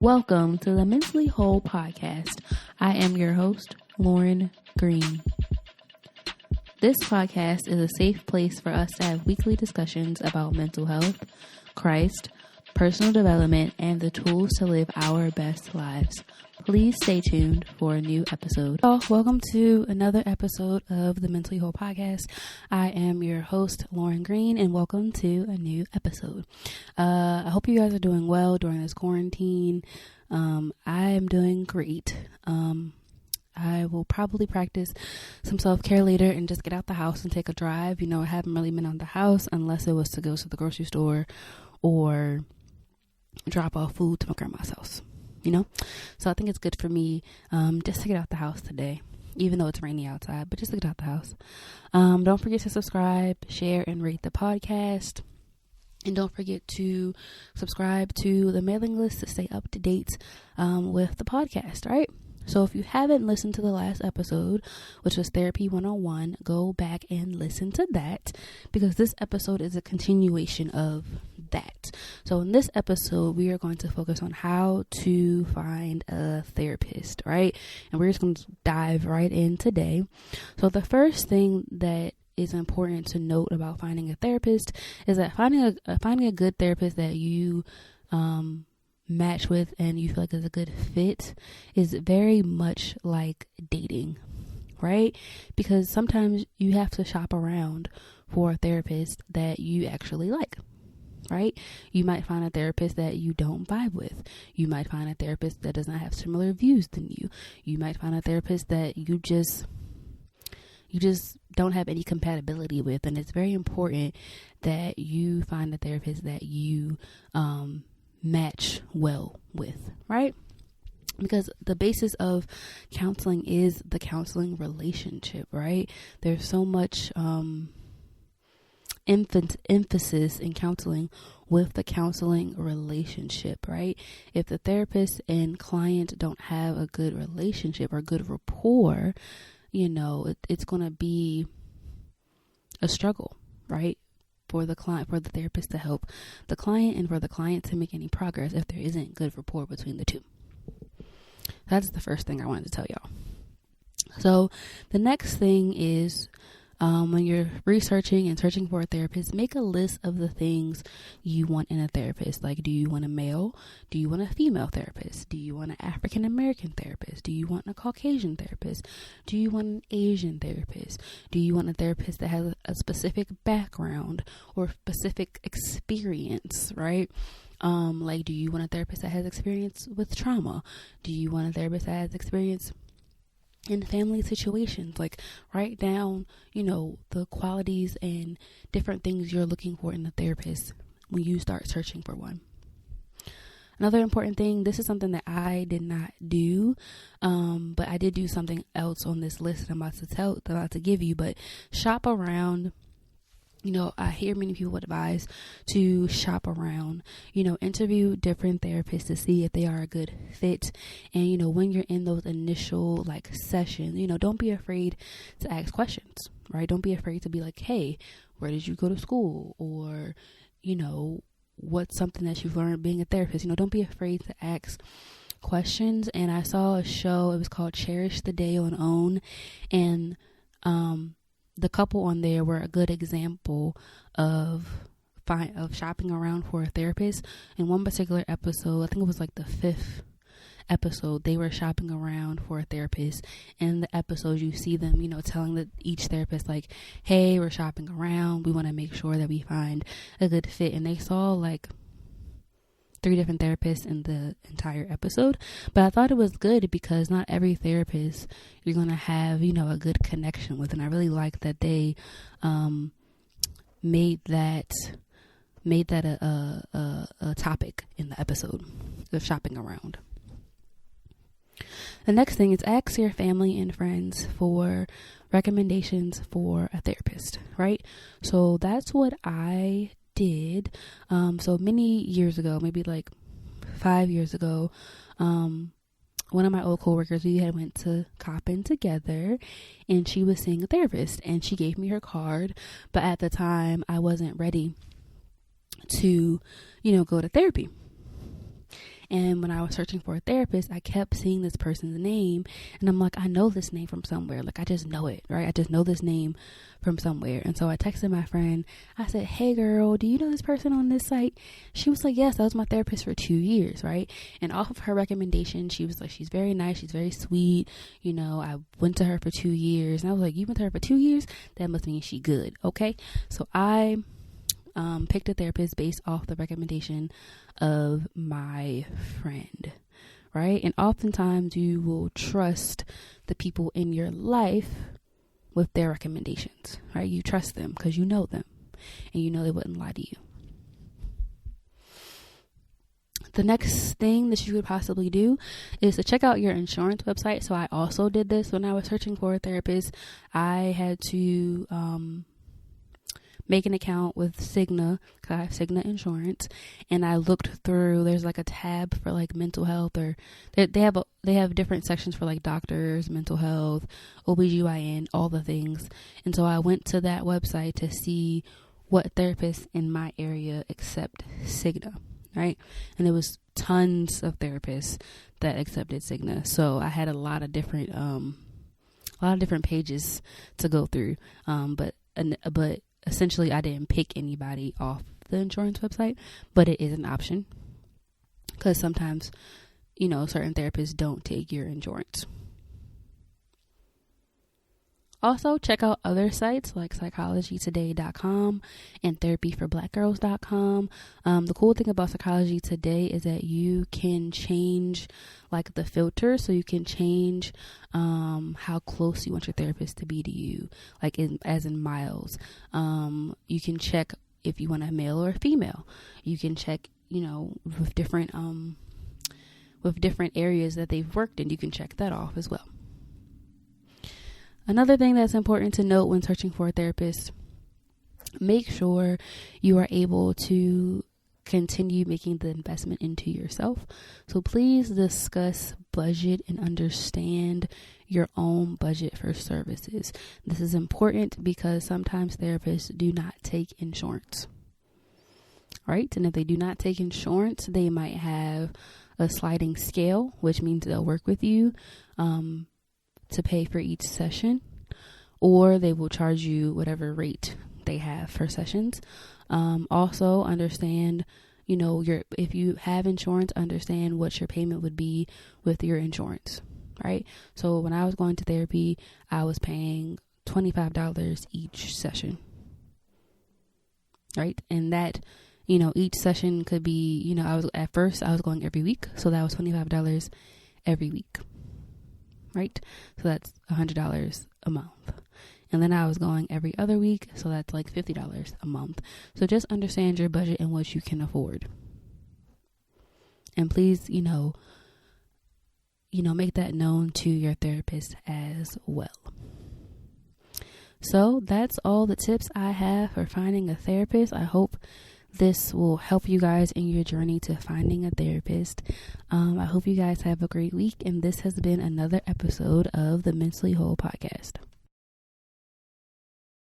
Welcome to the Mentally Whole podcast. I am your host, Lauren Green. This podcast is a safe place for us to have weekly discussions about mental health, Christ, personal development, and the tools to live our best lives. Please stay tuned for a new episode. Welcome to another episode of the Mentally Whole podcast. I am your host, Lauren Green, and welcome to a new episode. I hope you guys are doing well during this quarantine. I am doing great. I will probably practice some self-care later and just get out the house and take a drive. I haven't really been out the house unless it was to go to the grocery store or drop off food to my grandma's house. So I think it's good for me just to get out the house today, even though it's rainy outside, but just to get out the house. Don't forget to subscribe, share, and rate the podcast. And don't forget to subscribe to the mailing list to stay up to date with the podcast, right? So if you haven't listened to the last episode, which was Therapy 101, go back and listen to that because this episode is a continuation of that. So in this episode, we are going to focus on how to find a therapist, right? And we're just going to dive right in today. So the first thing that is important to note about finding a therapist is that finding a good therapist that you match with and you feel like is a good fit is very much like dating, right? Because sometimes you have to shop around for a therapist that you actually like, right? You might find a therapist that you don't vibe with. You might find a therapist that does not have similar views than you. You might find a therapist that you just don't have any compatibility with. And it's very important that you find a therapist that you match well with, right? Because the basis of counseling is the counseling relationship, right? There's so much emphasis in counseling with the counseling relationship, right? If the therapist and client don't have a good relationship or good rapport, it's going to be a struggle, right? For the client, for the therapist to help the client and for the client to make any progress if there isn't good rapport between the two. That's the first thing I wanted to tell y'all. So the next thing is when you're researching and searching for a therapist, make a list of the things you want in a therapist. Like, do you want a male? Do you want a female therapist? Do you want an African American therapist? Do you want a Caucasian therapist? Do you want an Asian therapist? Do you want a therapist that has a specific background or specific experience, right? Like, do you want a therapist that has experience with trauma? Do you want a therapist that has experience in family situations? Like, write down, the qualities and different things you're looking for in a therapist when you start searching for one. Another important thing, this is something that I did not do, but I did do something else on this list that I'm about to give you, but shop around. I hear many people advise to shop around, interview different therapists to see if they are a good fit. And, when you're in those initial sessions, don't be afraid to ask questions, right? Don't be afraid to be like, hey, where did you go to school? Or, what's something that you've learned being a therapist? Don't be afraid to ask questions. And I saw a show, it was called Cherish the Day on OWN. And, the couple on there were a good example of shopping around for a therapist. In one particular episode, I think it was the 5th episode, they were shopping around for a therapist. And in the episode, you see them, telling each therapist hey, we're shopping around. We want to make sure that we find a good fit. And they saw 3 different therapists in the entire episode. But I thought it was good because not every therapist you're going to have, a good connection with. And I really like that they made that a topic in the episode of shopping around. The next thing is ask your family and friends for recommendations for a therapist, right? So that's what I did. So many years ago, maybe 5 years ago, one of my old coworkers, we had went to Coppin together, and she was seeing a therapist, and she gave me her card. But at the time, I wasn't ready to, go to therapy. And when I was searching for a therapist, I kept seeing this person's name, and I'm like, I know this name from somewhere. Like, I just know it, right? I just know this name from somewhere. And so I texted my friend. I said, hey girl, do you know this person on this site? She was like, yes, that was my therapist for 2 years, right? And off of her recommendation, she was like, she's very nice, she's very sweet. You know, I went to her for 2 years. And I was like, you went to her for 2 years? That must mean she good. Okay. So I picked a therapist based off the recommendation of my friend, right? And oftentimes you will trust the people in your life with their recommendations, right? You trust them because you know them and you know they wouldn't lie to you. The next thing that you could possibly do is to check out your insurance website. So I also did this when I was searching for a therapist. I had to make an account with Cigna, because I have Cigna insurance, and I looked through. There's like a tab for like mental health, or they have different sections for like doctors, mental health, OBGYN, all the things. And so I went to that website to see what therapists in my area accept Cigna, right? And there was tons of therapists that accepted Cigna. So I had a lot of different pages to go through, but essentially, I didn't pick anybody off the insurance website, but it is an option because sometimes, you know, certain therapists don't take your insurance. Also, check out other sites like psychologytoday.com and therapyforblackgirls.com. The cool thing about Psychology Today is that you can change like the filter, so you can change how close you want your therapist to be to you, like as in miles. You can check if you want a male or a female. You can check, you know, with different areas that they've worked in. You can check that off as well. Another thing that's important to note when searching for a therapist, make sure you are able to continue making the investment into yourself. So please discuss budget and understand your own budget for services. This is important because sometimes therapists do not take insurance, right? And if they do not take insurance, they might have a sliding scale, which means they'll work with you to pay for each session, or they will charge you whatever rate they have for sessions. Also understand, you know, if you have insurance, understand what your payment would be with your insurance, right? So when I was going to therapy, I was paying $25 each session, right? And that, you know, each session could be, you know, I was going every week, so that was $25 every week. Right? So that's $100 a month. And then I was going every other week, so that's like $50 a month. So just understand your budget and what you can afford. And please, you know, make that known to your therapist as well. So that's all the tips I have for finding a therapist. I hope this will help you guys in your journey to finding a therapist. I hope you guys have a great week, and this has been another episode of the Mentally Whole Podcast.